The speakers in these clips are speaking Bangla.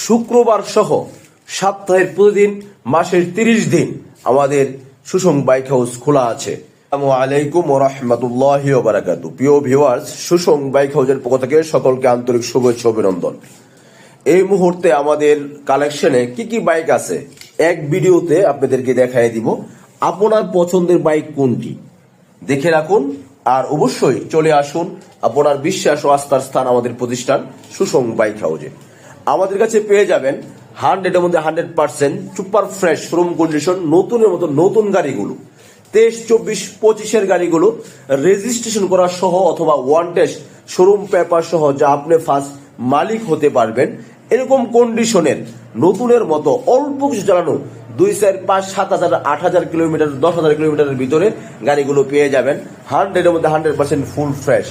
শুক্রবার সহ সপ্তাহের প্রতিদিন মাসের 30 দিন আমাদের সুষম বাইক হাউস খোলা আছে। আসসালামু আলাইকুম ওয়া রাহমাতুল্লাহি ওয়া বারাকাতুহু। প্রিয় ভিউয়ার্স, সুষম বাইক হাউসের পক্ষ থেকে সকলকে আন্তরিক শুভেচ্ছা অভিনন্দন। এই মুহূর্তে আমাদের কালেকশনে কি কি বাইক আছে এক ভিডিওতে আপনাদেরকে দেখাই দিব। আপনার পছন্দের বাইক কোনটি দেখে রাখুন, আর অবশ্যই চলে আসুন আপনার বিশ্বাস ও আস্থার স্থান আমাদের প্রতিষ্ঠান সুষম বাইক হাউসে। আমাদের কাছে পেয়ে যাবেন 100-এর মধ্যে 100% সুপার ফ্রেশ শোরুম কন্ডিশন নতুনের মতো নতুন গাড়িগুলো, 23, 24, 25-এর গাড়িগুলো রেজিস্ট্রেশন করা সহ অথবা ওয়ান টেস্ট শোরুম পেপার সহ, যা আপনি ফার্স্ট মালিক হতে পারবেন এরকম কন্ডিশনের নতুনের মতো অল্প কিছু চালানো 2, 4, 5, 7 হাজার 8 হাজার কিলোমিটার 10 হাজার কিলোমিটারের ভিতরে গাড়িগুলো পেয়ে যাবেন 100-এর মধ্যে 100% ফুল ফ্রেশ।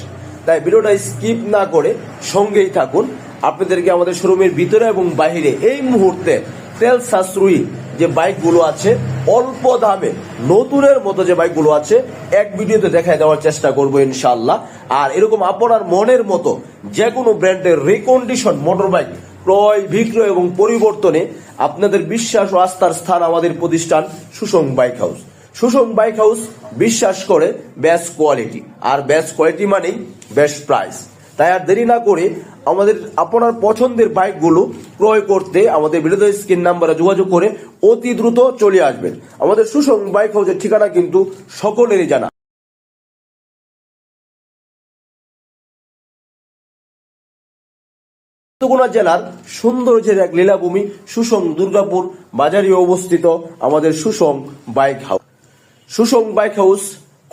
তাই ভিডিওটা স্কিপ না করে সঙ্গেই থাকুন। আপনাদেরকে আমাদের শোরুমের ভিতরে এবং বাহিরে এই মুহূর্তে তেল সাশ্রয়ী যে বাইকগুলো আছে, অল্প দামে নতুনের মতো যে বাইকগুলো আছে এক ভিডিওতে দেখায় দেওয়ার চেষ্টা করবো ইনশাআল্লাহ। আর এরকম আপনার মনের মতো যে কোনো ব্র্যান্ডের রিকন্ডিশন মোটর বাইক ক্রয়, বিক্রয় এবং পরিবর্তনে আপনাদের বিশ্বাস ও আস্থার স্থান আমাদের প্রতিষ্ঠান সুষম বাইক হাউস। সুষম বাইক হাউস বিশ্বাস করে বেস্ট কোয়ালিটি, আর বেস্ট কোয়ালিটি মানেই বেস্ট প্রাইস। তাই আর দেরি না করে আমাদের আপনার পছন্দের বাইকগুলো ক্রয় করতে আমাদের ভিডিওতে স্ক্রিন নাম্বারে যোগাযোগ করে অতি দ্রুত চলে আসবেন। আমাদের সুষম বাইক হাউসের ঠিকানা কিন্তু সকলেরই জানা। নেত্রকোনা জেলার সৌন্দর্যের এক লীলাভূমি সুষম দুর্গাপুর বাজারে অবস্থিত আমাদের সুষম বাইক হাউস। সুষম বাইক হাউস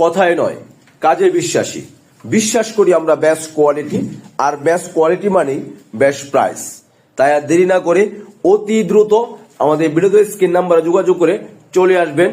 কথায় নয়, কাজে বিশ্বাসী। বিশ্বাস করি আমরা বেস্ট কোয়ালিটি, আর বেস্ট কোয়ালিটি মানেই বেস্ট প্রাইস। তাই আর দেরি না করে অতি দ্রুত আমাদের ভিডিওতে স্ক্রিন নাম্বারে যোগাযোগ করে চলে আসবেন